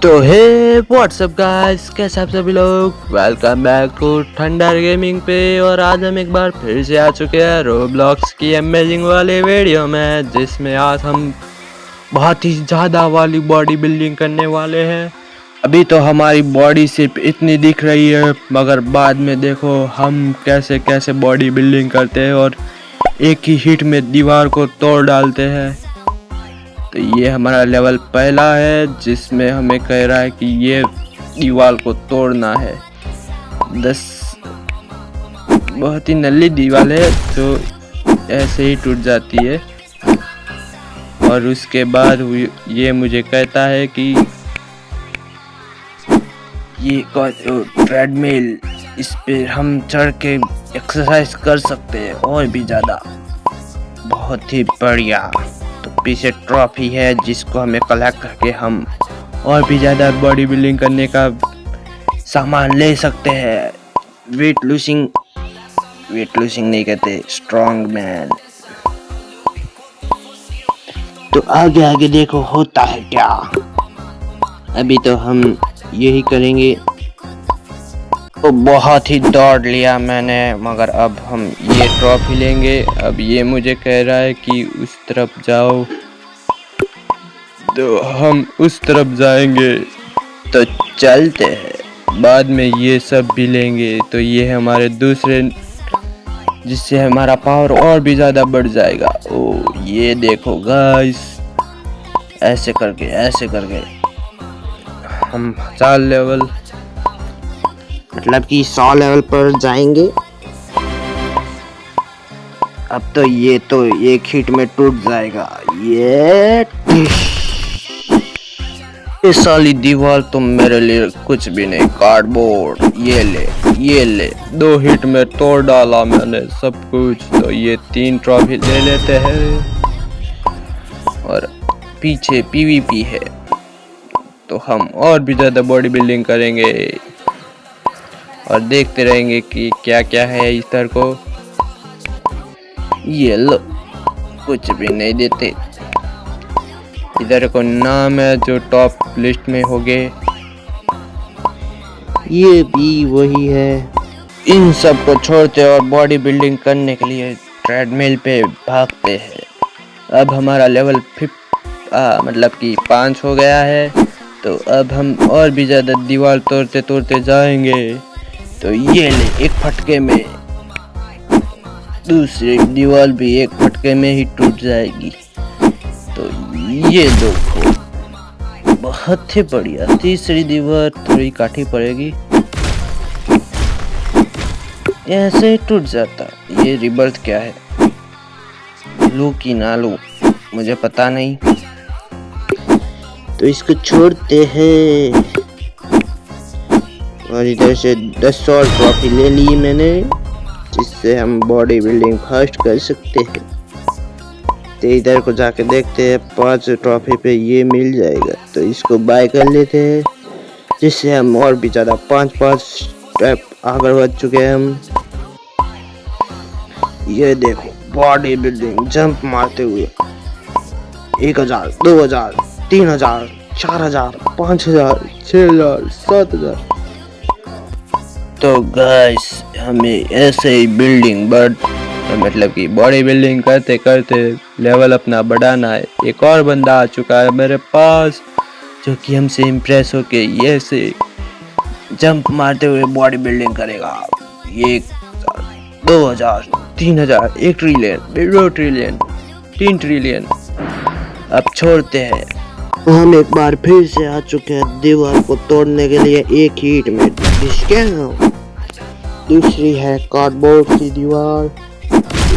तो हे WhatsApp guys, कैसे आप सभी लोग। Welcome back to Thunder Gaming पे। और आज हम एक बार फिर से आ चुके हैं रोब्लॉक्स की अमेजिंग वाले वीडियो में, जिसमें आज हम बहुत ही ज़्यादा वाली बॉडी बिल्डिंग करने वाले हैं। अभी तो हमारी बॉडी सिर्फ इतनी दिख रही है, मगर बाद में देखो हम कैसे कैसे बॉडी बिल्डिंग करते हैं और एक ही हिट में दीवार को तोड़ डालते हैं। तो ये हमारा लेवल पहला है, जिसमें हमें कह रहा है कि ये दीवार को तोड़ना है। 10 बहुत ही नल्ली दीवार है जो ऐसे ही टूट जाती है। और उसके बाद ये मुझे कहता है कि ये ट्रेडमिल, इस पे हम चढ़ के एक्सरसाइज कर सकते हैं और भी ज़्यादा। बहुत ही बढ़िया। तो पीछे ट्रॉफी है जिसको हमें कलेक्ट करके हम और भी ज़्यादा बॉडी बिल्डिंग करने का सामान ले सकते हैं। वेट लूजिंग नहीं कहते, स्ट्रॉन्ग मैन। तो आगे आगे देखो होता है क्या। अभी तो हम यही करेंगे। तो बहुत ही दौड़ लिया मैंने, मगर अब हम ये ट्रॉफी लेंगे। अब ये मुझे कह रहा है कि उस तरफ जाओ, तो हम उस तरफ जाएंगे। तो चलते हैं, बाद में ये सब भी लेंगे। तो ये हमारे दूसरे, जिससे हमारा पावर और भी ज़्यादा बढ़ जाएगा। ओ ये देखो गाइस, ऐसे करके हम 4 लेवल, मतलब कि 100 लेवल पर जाएंगे। अब तो ये तो एक हिट में टूट जाएगा। ये साली दीवार तो मेरे लिए कुछ भी नहीं। कार्डबोर्ड ये ले 2 हिट में तोड़ डाला मैंने सब कुछ। तो ये 3 ट्रॉफी ले लेते हैं। और पीछे पीवीपी है, तो हम और भी ज़्यादा बॉडी बिल्डिंग करेंगे और देखते रहेंगे कि क्या क्या है इस तरह को। ये लो, कुछ भी नहीं देते। इधर को नाम है जो टॉप लिस्ट में हो गए, ये भी वही है। इन सब को छोड़ते और बॉडी बिल्डिंग करने के लिए ट्रेडमिल पे भागते हैं। अब हमारा लेवल 5 हो गया है। तो अब हम और भी ज़्यादा दीवार तोड़ते जाएंगे। तो ये ले, एक फटके में दूसरी दीवार भी एक फटके में ही टूट जाएगी। तो ये देखो, बहुत ही बढ़िया। तीसरी दीवार थोड़ी काठी पड़ेगी, ऐसे ही टूट जाता। ये रिबर्थ क्या है, लू की ना लू, मुझे पता नहीं। तो इसको छोड़ते हैं। और इधर से 10 और ट्रॉफी ले ली मैंने, जिससे हम बॉडी बिल्डिंग फास्ट कर सकते हैं। तो इधर को जाके देखते हैं, 5 ट्रॉफी पे ये मिल जाएगा। तो इसको बाय कर लेते हैं, जिससे हम और भी ज़्यादा 5 स्टेप आगे बढ़ चुके हैं हम। ये देखो, बॉडी बिल्डिंग जंप मारते हुए 1000, 2000, 3000, 4000, 5000, 6000, 7000। तो गाइस, हमें ऐसे ही मतलब कि बॉडी बिल्डिंग करते करते लेवल अपना बढ़ाना है। एक और बंदा आ चुका है मेरे पास, जो कि हमसे इम्प्रेस होके ये से जंप मारते हुए बॉडी बिल्डिंग करेगा। 1000, 2000, 3000, 1 ट्रिलियन, 2 ट्रिलियन, 3 ट्रिलियन। अब छोड़ते हैं। हम एक बार फिर से आ चुके हैं दीवार को तोड़ने के लिए एक हीट में। दूसरी है कार्डबोर्ड की दीवार,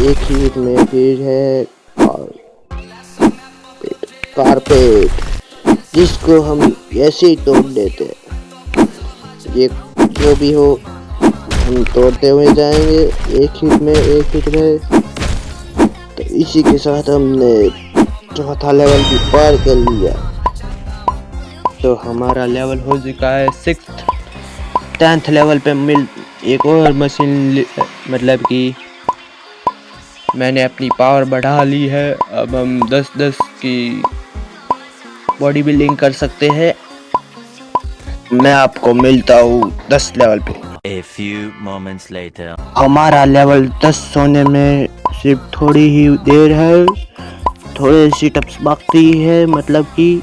एक हीट में फिर है कारपेट, जिसको हम ऐसे ही तोड़ देते हैं। ये जो भी हो, हम तोड़ते हुए जाएंगे एक हिट में। तो इसी के साथ हमने 4था लेवल भी पार कर लिया। तो हमारा लेवल हो चुका है 6th। 10th लेवल पे एक और मशीन, मतलब कि मैंने अपनी पावर बढ़ा ली है। अब हम 10-10 की बॉडी बिल्डिंग कर सकते हैं। मैं आपको मिलता हूँ 10 लेवल पे। A few moments later. हमारा लेवल 10 होने में सिर्फ थोड़ी ही देर है, थोड़े सिटअप्स बाकी है, मतलब कि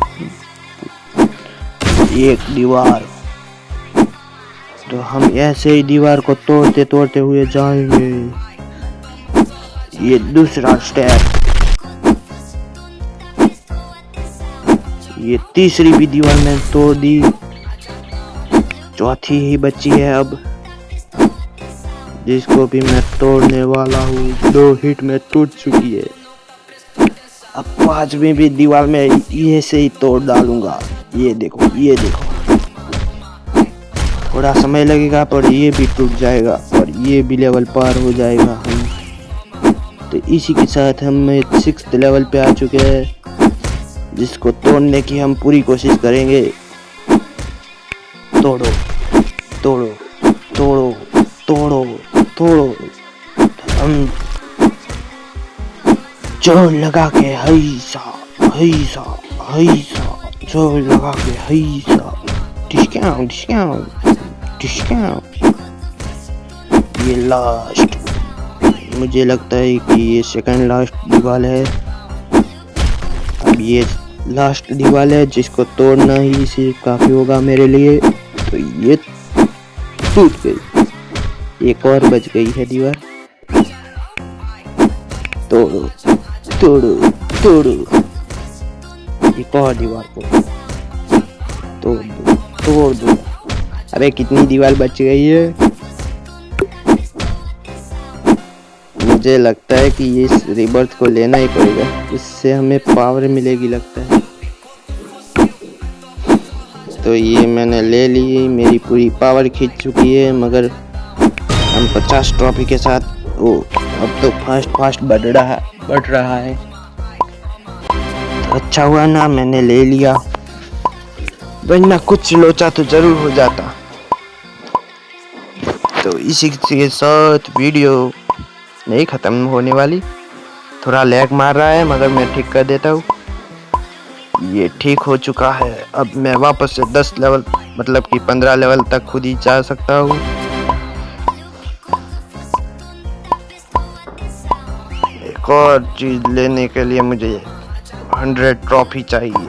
एक दीवार। तो हम ऐसे ही दीवार को तोड़ते तोड़ते हुए जाएंगे। ये दूसरा स्टेप, ये तीसरी भी दीवार मैंने तोड़ दी, चौथी ही बची है अब, जिसको भी मैं तोड़ने वाला हूँ। 2 हिट में टूट चुकी है। अब 5वीं भी दीवार में ये से ही तोड़ डालूंगा। ये देखो, ये देखो, थोड़ा समय लगेगा पर ये भी टूट जाएगा और ये भी लेवल पार हो जाएगा हम। तो इसी के साथ हम 6th लेवल पे आ चुके हैं, जिसको तोड़ने की हम पूरी कोशिश करेंगे। तोड़ो तोड़ो तोड़ो तोड़ो तोड़ो। हम जोर लगा के हैसा हैसा हैसा, जोर लगा के हैसा, डिस्काउंट डिस्काउंट डिस्काउंट। ये लास्ट, मुझे लगता है कि ये सेकंड लास्ट दीवार है। अब ये लास्ट दीवार है, जिसको तोड़ना ही सिर्फ काफी होगा मेरे लिए। तो ये टूट गई, एक और बच गई है दीवार। तोड़ो तोड़ो तोड़ो, एक और दीवार को तोड़ दो तोड़ दो। अबे कितनी दीवार बच गई है? मुझे लगता है कि इस रिबर्थ को लेना ही पड़ेगा, इससे हमें पावर मिलेगी लगता है। तो ये मैंने ले ली, मेरी पूरी पावर खींच चुकी है। मगर हम 50 ट्रॉफी के साथ अब तो फास्ट बढ़ रहा है। तो अच्छा हुआ ना मैंने ले लिया, वरना कुछ लोचा तो जरूर हो जाता। तो इसी के साथ वीडियो नहीं खत्म होने वाली, थोड़ा लैग मार रहा है मगर मैं ठीक कर देता हूँ। ये ठीक हो चुका है। अब मैं वापस से 10 लेवल मतलब कि 15 लेवल तक खुद ही जा सकता हूँ। एक और चीज लेने के लिए मुझे 100 ट्रॉफी चाहिए,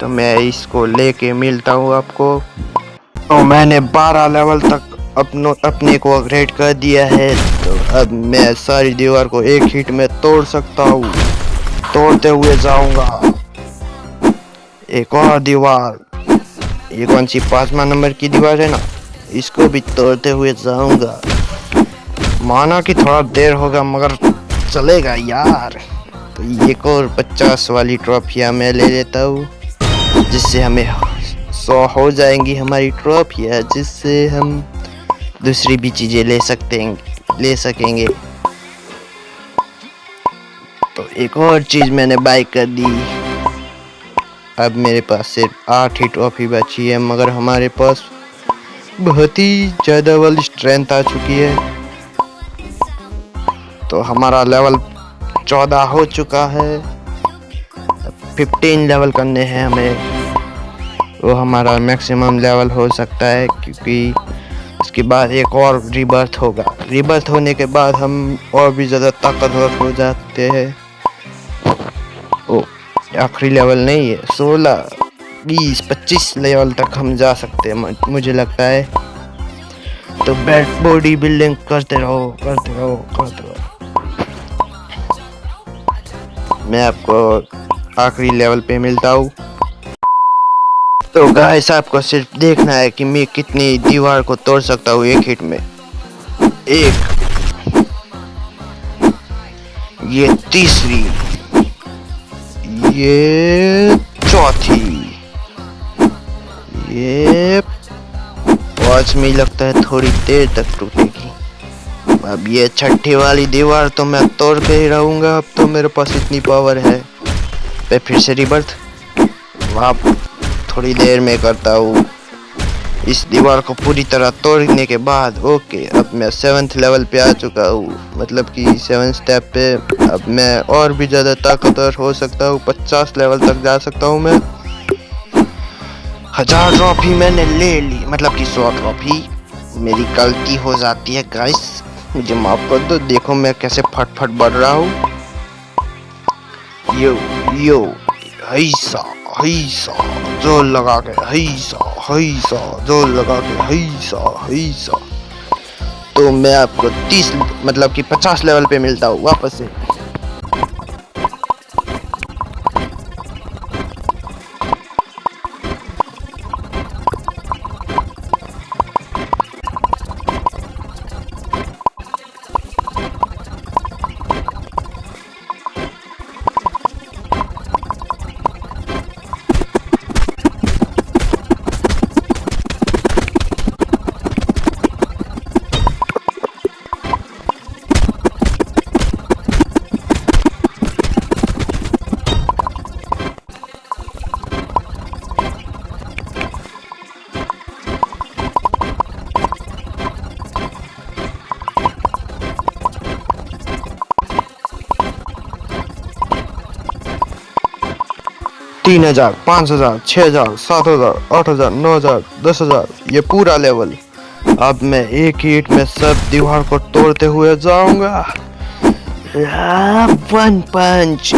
तो मैं इसको लेके मिलता हूँ आपको। तो मैंने 12 लेवल तक अपने को अपग्रेड कर दिया है। तो अब मैं सारी दीवार को एक हिट में तोड़ सकता हूँ, तोड़ते हुए जाऊंगा। एक और दीवार, ये कौन सी 5वां नंबर की दीवार है ना, इसको भी तोड़ते हुए जाऊंगा। माना कि थोड़ा देर होगा मगर चलेगा यार। तो एक और 50 वाली ट्रॉफियां मैं ले लेता हूँ, जिससे हमें 100 हो जाएंगी हमारी ट्रॉफियां, जिससे हम दूसरी भी चीजें ले सकेंगे। तो एक और चीज मैंने बाय कर दी। अब मेरे पास सिर्फ 8 ही ट्रॉफी बची है, मगर हमारे पास बहुत ही ज़्यादा वाली स्ट्रेंथ आ चुकी है। तो हमारा लेवल 14 हो चुका है। 15 लेवल करने हैं हमें, वो हमारा मैक्सिमम लेवल हो सकता है, क्योंकि उसके बाद एक और रीबर्थ होगा। रीबर्थ होने के बाद हम और भी ज़्यादा ताकतवर हो जाते हैं। आखिरी लेवल नहीं है, 16, 20, 25 लेवल तक हम जा सकते हैं मुझे लगता है। तो बैट बॉडी बिल्डिंग करते रहो करते रहो करते रहो। मैं आपको आखिरी लेवल पे मिलता हूँ। तो गाइस आपको सिर्फ देखना है कि मैं कितनी दीवार को तोड़ सकता हूँ एक हिट में। ये तीसरी, ये चौथी, ये 5वीं लगता है थोड़ी देर तक टूटेगी। अब ये 6ठी वाली दीवार तो मैं तोड़ के ही रहूंगा। अब तो मेरे पास इतनी पावर है। मैं फिर से रिबर्थ वहाँ थोड़ी देर में करता हूँ। इस दीवार को पूरी तरह तोड़ने के बाद ओके, अब मैं 7th लेवल पे आ चुका हूँ, मतलब कि 7th स्टेप पे। अब मैं और भी ज़्यादा ताकतवर हो सकता हूँ, 50 लेवल तक जा सकता हूँ मैं। 1000 ट्रॉफी मैंने ले ली, मतलब कि 100 ट्रॉफी। मेरी गलती हो जाती है गाइस, मुझे माफ कर दो। देखो मैं कैसे फट बढ़ रहा हूँ। यो यो हैसा हैसा जोर लगा के, हैसा हैसा जोर लगा के, हैसा हैसा। तो मैं आपको 30 मतलब कि 50 लेवल पे मिलता हूँ वापस से। तीन 3000, 5000, 6000, 7000, 8000, 9000, 10000, ये पूरा लेवल। अब मैं एक हिट में सब दीवार को तोड़ते हुए जाऊंगा। वन पंच।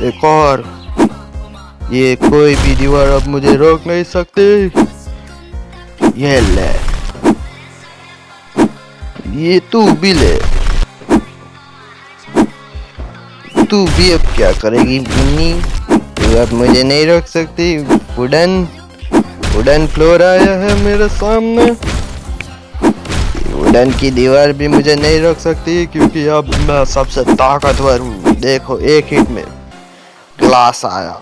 एक और। ये कोई भी दीवार अब मुझे रोक नहीं सकती। ये ले, ये तू भी ले। तू भी अब क्या करेगी मुन्नी? तू अब मुझे नहीं रोक सकती। वुडन फ्लोर आया है मेरे सामने। वुडन की दीवार भी मुझे नहीं रोक सकती, क्योंकि अब मैं सबसे ताकतवर हूँ। देखो एक हिट में ग्लास आया।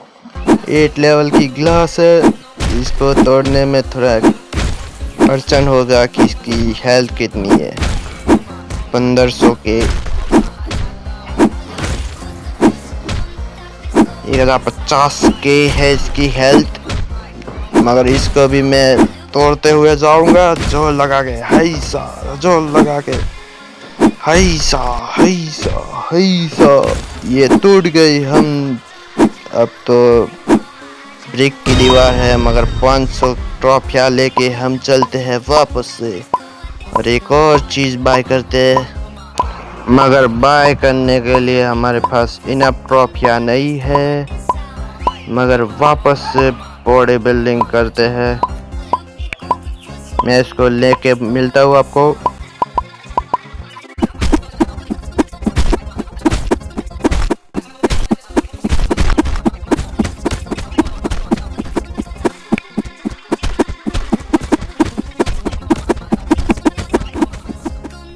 8 लेवल की ग्लास है। इसको तोड़ने में थोड़ा अड़चन होगा कि इसकी हेल्थ कितनी है। 1500 के 1050 के है इसकी हेल्थ। मगर इसको भी मैं तोड़ते हुए जाऊंगा। जोर लगा के हैसा, जोर लगा के हैसा हैसा हैसा। ये टूट गई। हम अब तो ब्रिक की दीवार है, मगर 500 ट्रॉफियां लेके हम चलते हैं वापस से और एक और चीज बाय करते हैं। मगर बाय करने के लिए हमारे पास इनफ ट्रॉफियां नहीं है। मगर वापस से बॉडी बिल्डिंग करते हैं। मैं इसको लेके मिलता हूँ आपको।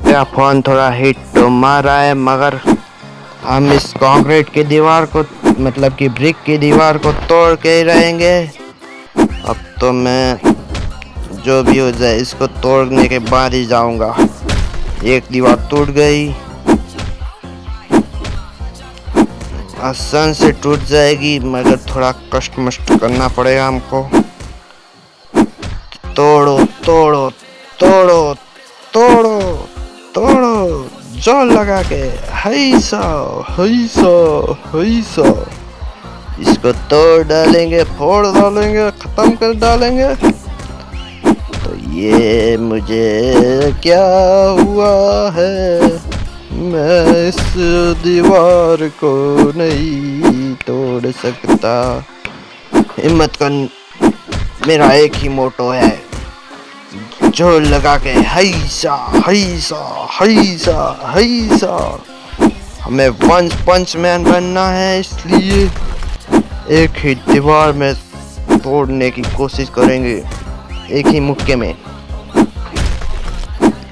मेरा फोन थोड़ा हिट तो मार रहा है, मगर हम इस कंक्रीट की दीवार को, मतलब कि ब्रिक की दीवार को तोड़ के ही रहेंगे। अब तो मैं जो भी हो जाए इसको तोड़ने के बाद ही जाऊंगा। एक दीवार टूट गई, आसान से टूट जाएगी, मगर थोड़ा कष्ट मष्ट करना पड़ेगा हमको। तोड़ो तोड़ो तोड़ो तोड़ो तोड़ो, जोर लगा के हैसा हैसा हैसा। इसको तोड़ डालेंगे, फोड़ डालेंगे, खत्म कर डालेंगे। तो ये मुझे क्या हुआ है? मैं इस दीवार को नहीं तोड़ सकता। हिम्मत कर, मेरा एक ही मोटो है, जोर लगा के हैसा हैसा हैसा हैसा। हमें वन पंच मैन बनना है, इसलिए एक ही दीवार में तोड़ने की कोशिश करेंगे, एक ही मुक्के में।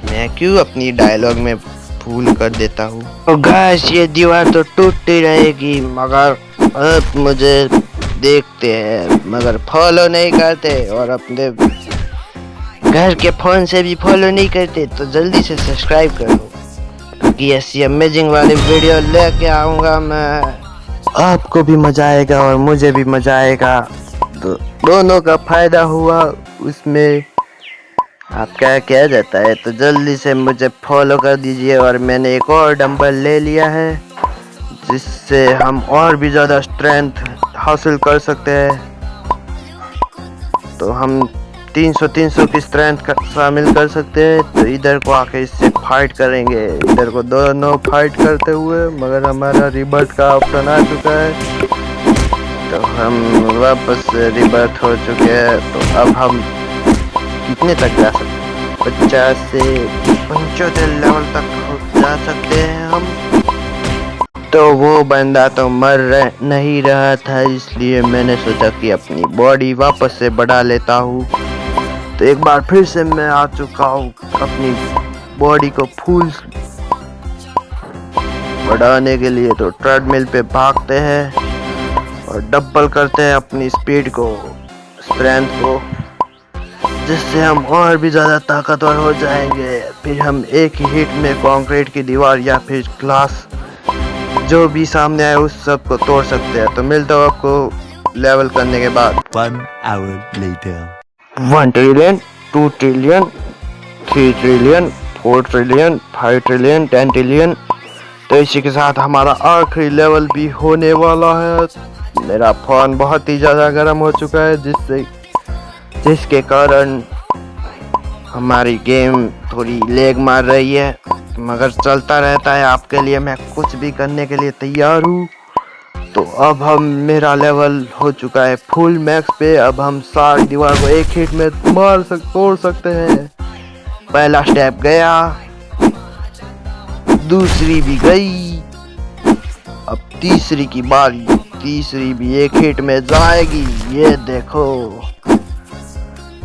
मैं क्यों अपनी डायलॉग में भूल कर देता हूँ। तो गाइस ये दीवार तो टूटती रहेगी, मगर आप मुझे देखते हैं मगर फॉलो नहीं करते, और अपने घर के फोन से भी फॉलो नहीं करते। तो जल्दी से सब्सक्राइब करो, क्योंकि ऐसी अमेजिंग वाली वीडियो लेके आऊँगा मैं। आपको भी मजा आएगा और मुझे भी मजा आएगा, तो दोनों का फायदा हुआ उसमें। आपका क्या जाता है? तो जल्दी से मुझे फॉलो कर दीजिए। और मैंने एक और डंबल ले लिया है, जिससे हम और भी ज़्यादा स्ट्रेंथ हासिल कर सकते हैं। तो हम 300 की स्ट्रेंथ का शामिल कर सकते हैं। तो इधर को आके इससे फाइट करेंगे, इधर को दोनों फाइट करते हुए, मगर हमारा रिबर्थ का ऑप्शन आ चुका है। तो हम वापस रिबर्थ हो चुके हैं। तो अब हम कितने तक जा सकते हैं? 50 से 75 लेवल तक जा सकते हैं हम। तो वो बंदा तो नहीं रहा था, इसलिए मैंने सोचा कि अपनी बॉडी वापस से बढ़ा लेता हूँ। तो एक बार फिर से मैं आ चुका हूँ अपनी बॉडी को फुल बढ़ाने के लिए। तो ट्रेडमिल पे भागते हैं और डबल करते हैं अपनी स्पीड को, स्ट्रेंथ को, जिससे हम और भी ज़्यादा ताकतवर हो जाएंगे। फिर हम एक ही हिट में कंक्रीट की दीवार या फिर ग्लास जो भी सामने आए उस सब को तोड़ सकते हैं। तो मिलता हूँ आपको लेवल करने के बाद। 1 hour later. 1 trillion, 2 trillion, 3 trillion, 4 trillion, 5 trillion, 10 trillion. तो इसी के साथ हमारा आखिरी लेवल भी होने वाला है। मेरा फोन बहुत ही ज़्यादा गर्म हो चुका है, जिसके कारण हमारी गेम थोड़ी लेग मार रही है, मगर चलता रहता है। आपके लिए मैं कुछ भी करने के लिए तैयार हूँ। तो अब मेरा लेवल हो चुका है फुल मैक्स पे। अब हम 60 दीवार को एक हिट में तोड़ सकते हैं। पहला स्टेप गया, दूसरी भी गई, अब तीसरी की बारी। तीसरी भी एक हिट में जाएगी, ये देखो।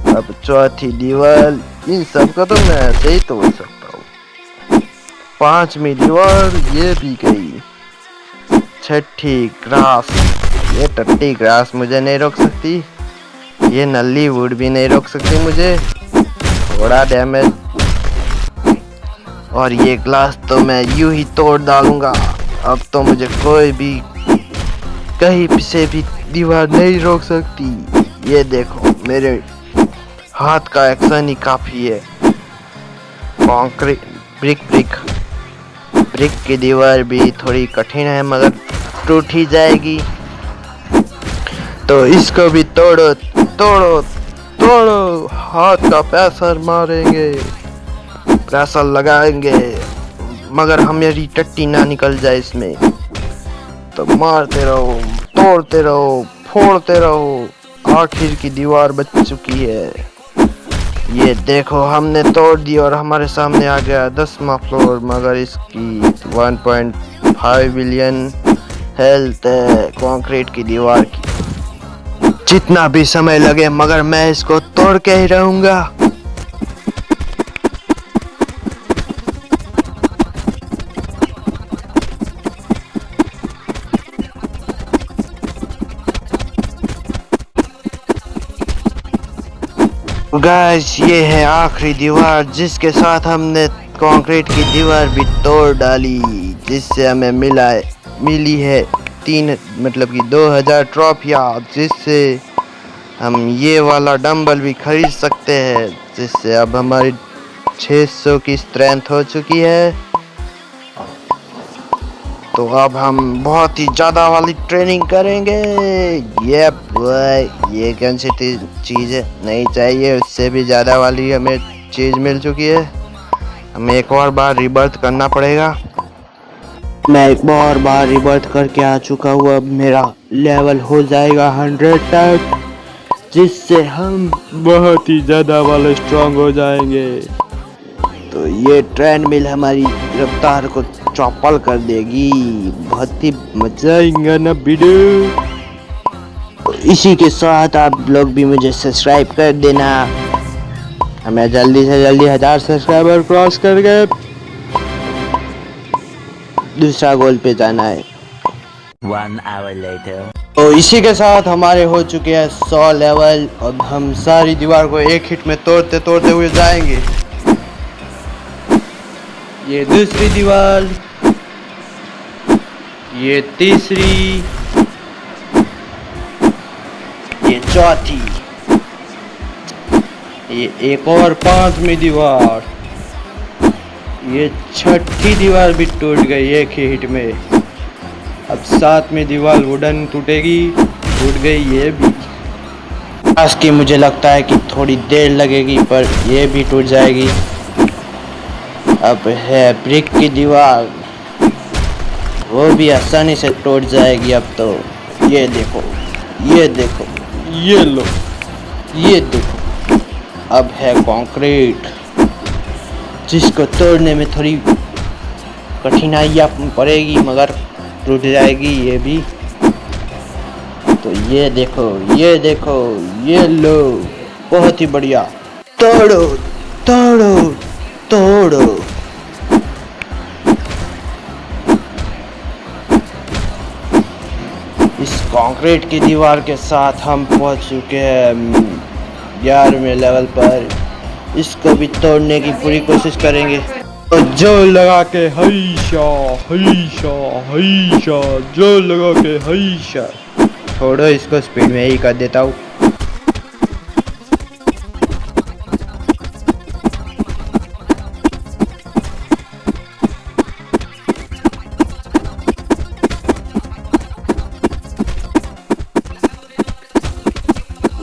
अब चौथी दीवार, इन सब का तो मैं ऐसे ही तोड़ सकता हूँ। 5वीं दीवार, ये भी गई। 6ठी ग्रास, ये टट्टी ग्रास मुझे नहीं रोक सकती। ये नल्ली वुड भी नहीं रोक सकती मुझे, थोड़ा डैमेज। और ये ग्लास तो मैं यूं ही तोड़ डालूंगा। अब तो मुझे कोई भी कहीं से भी दीवार नहीं रोक सकती। ये देखो, मेरे हाथ का एक्शन ही काफी है। कंक्रीट ब्रिक की दीवार भी थोड़ी कठिन है, मगर टूट ही जाएगी। तो इसको भी तोड़ो तोड़ो तोड़ो, हाथ का प्रेशर मारेंगे, प्रेशर लगाएंगे, मगर हमारी टट्टी ना निकल जाए इसमें। तो मारते रहो, तोड़ते रहो, फोड़ते रहो। आखिर की दीवार बच चुकी है। ये देखो, हमने तोड़ दी और हमारे सामने आ गया 10वां फ्लोर, मगर इसकी 1.5 बिलियन हेल्थ है कंक्रीट की दीवार की। जितना भी समय लगे, मगर मैं इसको तोड़ के ही रहूंगा। गाइस, ये है आखिरी दीवार, जिसके साथ हमने कंक्रीट की दीवार भी तोड़ डाली, जिससे हमें मिली है 2000 ट्रॉफियाँ, जिससे हम ये वाला डंबल भी खरीद सकते हैं, जिससे अब हमारी 600 की स्ट्रेंथ हो चुकी है। तो अब हम बहुत ही ज़्यादा वाली ट्रेनिंग करेंगे। ये कौन सी चीज़ है, नहीं चाहिए। उससे भी ज़्यादा वाली हमें चीज़ मिल चुकी है। हमें एक और बार रिबर्थ करना पड़ेगा। मैं एक और बार रिबर्थ करके आ चुका हूँ। अब मेरा लेवल हो जाएगा 100 तक, जिससे हम बहुत ही ज़्यादा वाले स्ट्रॉन्ग हो जाएंगे। तो ये ट्रेडमिल हमारी रफ्तार को चौपल कर देगी। बहुत ही मजा आएगा ना वीडियो। तो इसी के साथ आप लोग भी मुझे सब्सक्राइब कर देना। हमें जल्दी से जल्दी 1000 सब्सक्राइबर क्रॉस करके दूसरा गोल पे जाना है। 1 hour later. तो इसी के साथ हमारे हो चुके हैं 100 लेवल। अब हम सारी दीवार को एक हिट में तोड़ते तोड़ते हुए जाएंगे। ये दूसरी दीवार, ये तीसरी, ये चौथी, ये एक और 5वीं दीवार, ये 6ठी दीवार भी टूट गई एक ही हिट में। अब 7वीं दीवार वुडन टूटेगी, टूट गई ये भी। आज की मुझे लगता है कि थोड़ी देर लगेगी, पर ये भी टूट जाएगी। अब है ब्रिक की दीवार, वो भी आसानी से टूट जाएगी अब तो। ये देखो, ये देखो, ये लो, ये देखो। अब है कंक्रीट, जिसको तोड़ने में थोड़ी कठिनाइयाँ पड़ेगी, मगर टूट जाएगी ये भी। तो ये देखो, ये देखो, ये लो, बहुत ही बढ़िया। तोड़ो, तोड़ो, तोड़ो। इस कंक्रीट की दीवार के साथ हम पहुंच चुके हैं 11वें लेवल पर। इसको भी तोड़ने की पूरी कोशिश करेंगे। तो जोर लगा के हैशा, हैशा, हैशा, जोर लगा के हैशा। छोड़ो, इसको स्पीड में ही कर देता हूँ।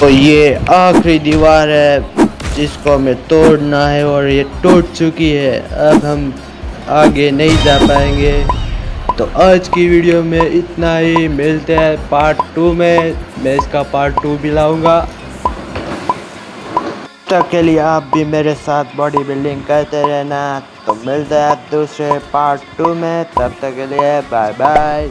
तो ये आखिरी दीवार है जिसको हमें तोड़ना है, और ये टूट चुकी है। अब हम आगे नहीं जा पाएंगे। तो आज की वीडियो में इतना ही। मिलते हैं पार्ट 2 में। मैं इसका पार्ट 2 भी लाऊंगा। तब के लिए आप भी मेरे साथ बॉडी बिल्डिंग करते रहना। तो मिलते हैं दूसरे पार्ट 2 में। तब तक के लिए बाय बाय।